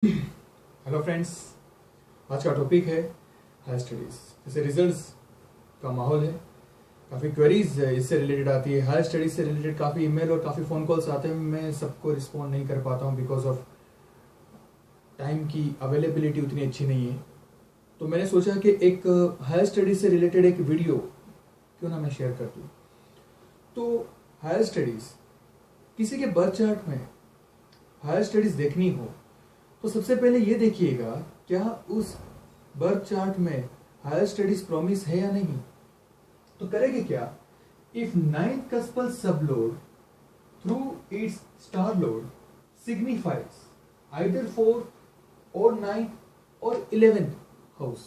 Hello friends, आज का topic है हायर स्टडीज़। जैसे रिजल्ट्स का माहौल है, काफ़ी क्वेरीज इससे रिलेटेड आती है। हायर स्टडीज़ से रिलेटेड काफ़ी ईमेल और काफ़ी फ़ोन कॉल्स आते हैं। मैं सबको रिस्पॉन्ड नहीं कर पाता हूँ बिकॉज ऑफ टाइम की अवेलेबिलिटी उतनी अच्छी नहीं है। तो मैंने सोचा कि एक हायर स्टडीज़ से रिलेटेड एक वीडियो क्यों ना मैं शेयर कर दूँ। तो हायर स्टडीज़, किसी के बर्थ चार्ट में हायर स्टडीज़ देखनी हो तो सबसे पहले ये देखिएगा क्या उस बर्थ चार्ट में हायर स्टडीज प्रॉमिस है या नहीं। तो करेंगे क्या, if ninth cuspal sub lord through its star lord signifies either fourth or ninth or 11th house.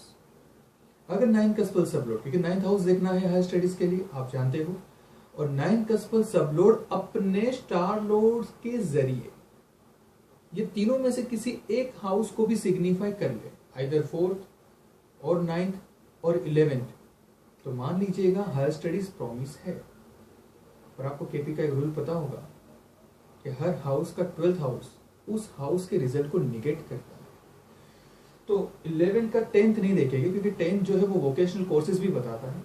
अगर नाइन्थ कस्पल सबलोड, क्योंकि नाइन्थ हाउस देखना है हायर स्टडीज के लिए, आप जानते हो, और नाइन्थ कस्पल सबलोड अपने स्टार लोड के जरिए ये तीनों में से किसी एक हाउस को भी सिग्निफाई कर ले, either fourth or ninth or 11th, तो मान लीजिएगा हायर स्टडीज प्रॉमिस है। पर आपको केपी का एक रूल पता होगा कि हर हाउस का 12th हाउस उस हाउस के रिजल्ट को निगेट करता है। तो 11th का 10th नहीं देखेंगे क्योंकि 10th जो है वो वोकेशनल कोर्सेज भी बताता है,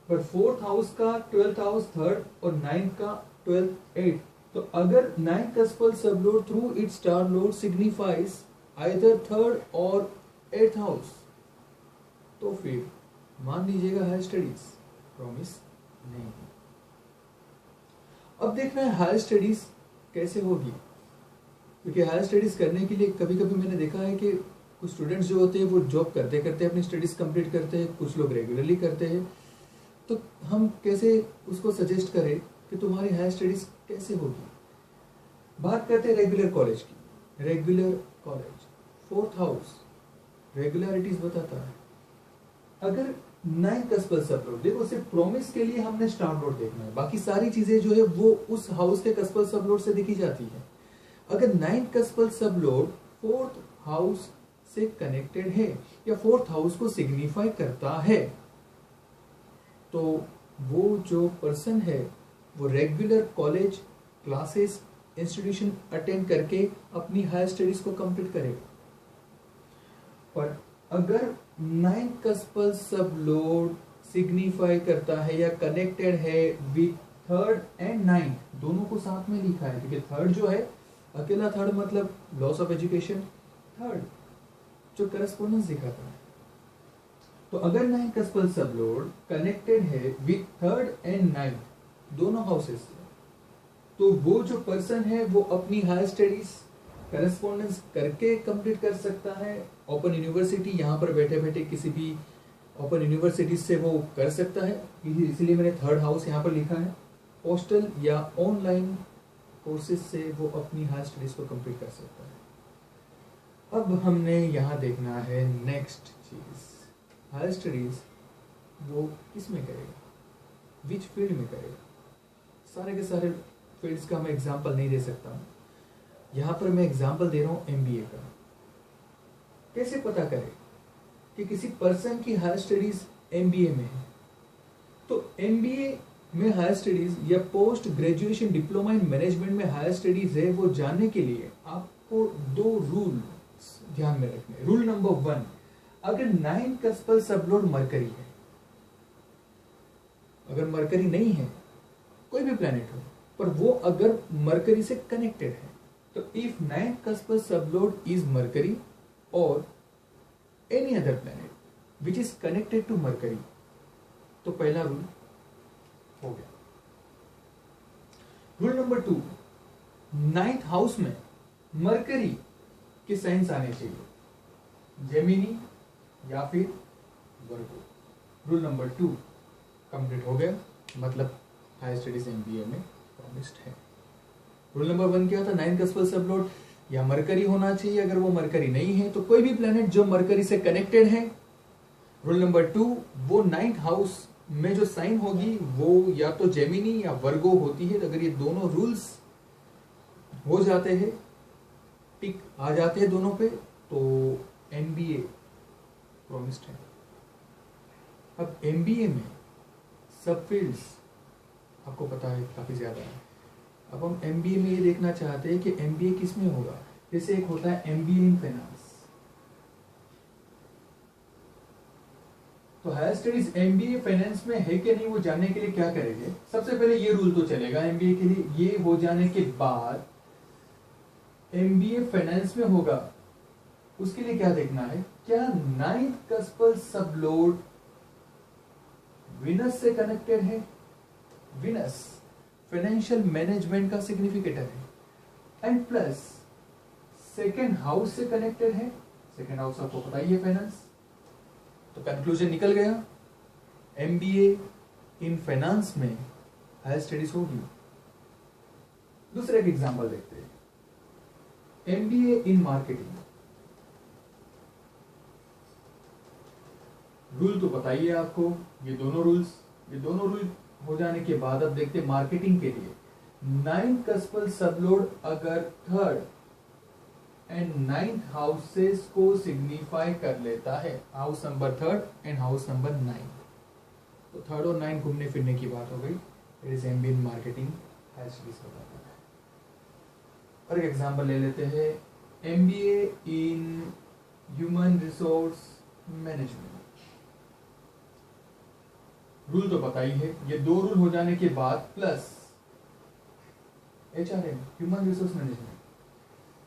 बट 4th हाउस का 12th हाउस 3rd और 9th का 12th 8th। तो अगर 9th cuspal sub lord through its star lord signifies either 3rd or 8th house, तो फिर मान लीजिएगा हायर स्टडीज प्रॉमिस नहीं है। अब देखना है हायर स्टडीज कैसे होगी, क्योंकि हायर स्टडीज करने के लिए कभी कभी मैंने देखा है कि कुछ स्टूडेंट्स जो होते हैं वो जॉब करते करते अपनी स्टडीज कंप्लीट करते हैं, कुछ लोग रेगुलरली करते हैं। तो हम कैसे उसको सजेस्ट करें कि तुम्हारी हायर स्टडीज कैसे होगी। बात करते हैं रेगुलर कॉलेज की। Regular college 4th house regularities बताता है। अगर 9th कस्पल सबलोड, देखो सिर्फ प्रॉमिस के लिए हमने स्टार लोड देखना है, बाकी सारी चीजें जो है वो उस हाउस के कस्पल सबलोड से देखी जाती है। अगर 9th कस्पल सबलोड 4th हाउस से कनेक्टेड है या 4th हाउस को सिग्निफाई करता है, तो वो जो पर्सन है वो regular college classes institution attend करके अपनी हायर स्टडीज को कंप्लीट करेगा। पर अगर 9th कस्पल सबलोड सिग्निफाई करता है या कनेक्टेड है विथ 3rd एंड 9th, दोनों को साथ में लिखा है, क्योंकि 3rd जो है अकेला 3rd मतलब लॉस ऑफ एजुकेशन 3rd जो करस्पॉन्डेंस दिखाता है। तो अगर 9th कस्पल सबलोड कनेक्टेड है विथ 3rd एंड 9th दोनों हाउसेस से, तो वो जो पर्सन है वो अपनी हायर स्टडीज करस्पॉन्डेंस करके कंप्लीट कर सकता है। ओपन यूनिवर्सिटी, यहाँ पर बैठे बैठे किसी भी ओपन यूनिवर्सिटी से वो कर सकता है, इसीलिए मैंने 3rd हाउस यहाँ पर लिखा है। पोस्टल या ऑनलाइन कोर्सेज से वो अपनी हायर स्टडीज को कंप्लीट कर सकता है। अब हमने यहाँ देखना है नेक्स्ट चीज, हायर स्टडीज वो किस में करेगा, विच फील्ड में करेगा। सारे के सारे फील्ड्स का मैं एग्जांपल नहीं दे सकता हूँ, यहाँ पर मैं एग्जांपल दे रहा हूँ एमबीए का। कैसे पता करें कि किसी पर्सन की हायर स्टडीज एमबीए में है। तो एमबीए में हायर स्टडीज या post graduation diploma in management में हायर स्टडीज है, वो जानने के लिए आपको 2 रूल ध्यान में रखने। रूल नंबर 1, अगर 9th कस्पल सबलोड मरकरी है, अगर मरकरी नहीं है, कोई भी प्लैनेट हो, पर वो अगर मरकरी से कनेक्टेड है, तो if 9th cuspal sub lord is Mercury or any other planet which is connected to Mercury, तो पहला रूल हो गया। रूल नंबर 2, 9th हाउस में मरकरी के साइंस आने चाहिए, जेमिनी या फिर वर्गो। रूल नंबर 2 कंप्लीट हो गया, मतलब हायर स्टडीज एमबीए में प्रॉमिस्ड है। रूल नंबर 1 क्या था, 9th कस्पल सबलोड या मरकरी होना चाहिए, अगर वो मरकरी नहीं है तो कोई भी प्लैनेट जो मरकरी से कनेक्टेड है। रूल नंबर 2, वो 9th हाउस में जो साइन होगी वो या तो जेमिनी या वर्गो होती है। तो अगर ये दोनों रूल्स हो जाते हैं, टिक आ जाते हैं दोनों पे, तो एमबीए प्रॉमिस्ड है। अब एमबीए में सब फील्ड्स आपको पता है काफी ज्यादा है। अब हम एमबीए में ये देखना चाहते हैं कि एमबीए किस में होगा, जैसे एक होता है MBA इन फाइनेंस। तो हायर स्टडीज MBA फाइनेंस में है कि नहीं वो जानने के लिए क्या करेंगे, सबसे पहले ये रूल तो चलेगा MBA के लिए, ये हो जाने के बाद MBA फाइनेंस में होगा, उसके लिए क्या देखना है, क्या 9th कस्पल सबलोड विनस से कनेक्टेड है। विनस फाइनेंशियल मैनेजमेंट का सिग्निफिकेटर है, एंड प्लस सेकेंड हाउस से कनेक्टेड है। सेकेंड हाउस आपको पता ही है फाइनेंस। तो कंक्लूजन निकल गया, MBA इन फाइनेंस में हायर स्टडीज होगी। दूसरे एक एग्जांपल देखते हैं, MBA इन मार्केटिंग। रूल तो पता ही है आपको, ये दोनों रूल हो जाने के बाद अब देखते हैं मार्केटिंग के लिए 9th कस्पल सबलोड अगर थर्ड एंड 9th हाउसेस को सिग्निफाई कर लेता है, house number 3 and house number 9, तो 3 और 9 घूमने फिरने की बात हो गई। It is MBA in marketing higher studies बताता है। और एक एग्जांपल ले लेते हैं, MBA in human resource management. Rule तो पता ही है, ये 2 रूल हो जाने के बाद plus HRM human resource management.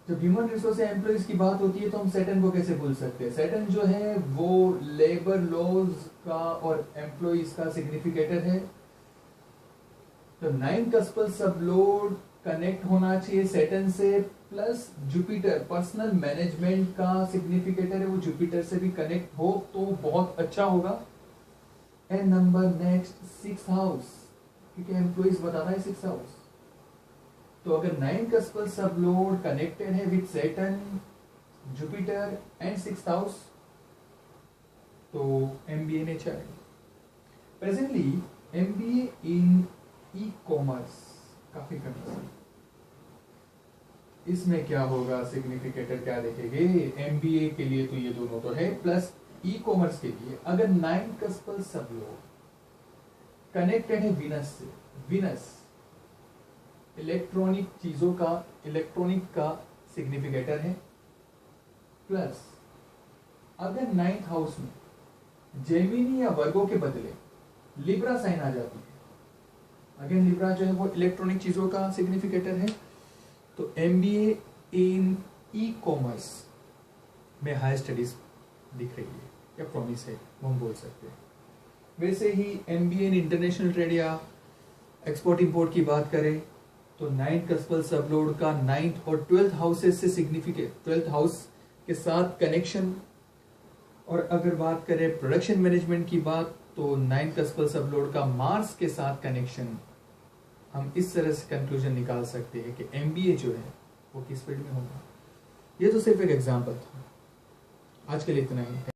जब ह्यूमन रिसोर्स एम्प्लॉइज की बात होती है तो हम सेटन को कैसे भूल सकते हैं। सेटन जो है वो लेबर लॉज का और एम्प्लॉइज का सिग्निफिकेटर है। तो 9th कस्पल सबलोड कनेक्ट होना चाहिए सेटन से, प्लस जुपिटर पर्सनल मैनेजमेंट का सिग्निफिकेटर है, वो जुपिटर से भी कनेक्ट हो तो बहुत अच्छा होगा। And number next 6th house, क्योंकि एम्प्लॉइज बताना है 6th हाउस। तो अगर 9th कस्पल सबलोड कनेक्टेड है with Saturn, Jupiter and 6th house, तो MBA नेचर है। प्रेजेंटली MBA इन ई-कॉमर्स काफी कमी, इसमें क्या होगा, सिग्निफिकेटर क्या देखेंगे, MBA के लिए तो ये दोनों तो है, प्लस ई-कॉमर्स के लिए अगर 9th कस्पल सबलोड कनेक्टेड है विनस से। विनस इलेक्ट्रॉनिक चीजों का, इलेक्ट्रॉनिक का सिग्निफिकेटर है, प्लस अगर 9th हाउस में जेमिनी या वर्गो के बदले लिब्रा साइन आ जाती है, अगेन लिब्रा जो है वो इलेक्ट्रॉनिक चीजों का सिग्निफिकेटर है, तो MBA इन ई-कॉमर्स में हायर स्टडीज दिख रही है या प्रॉमिस है, वो हम बोल सकते हैं। वैसे ही MBA इन इंटरनेशनल ट्रेड या एक्सपोर्ट इंपोर्ट की बात करें तो 9th कस्पल सबलोड का 9th और 12th हाउसेस से सिग्निफिकेट, 12th हाउस के साथ कनेक्शन। और अगर बात करें प्रोडक्शन मैनेजमेंट की बात तो 9th कस्पल सबलोड का मार्स के साथ कनेक्शन। हम इस तरह से कंक्लूजन निकाल सकते हैं कि MBA जो है वो किस फील्ड में होगा। ये तो सिर्फ एक एग्जांपल था, आज के लिए इतना ही।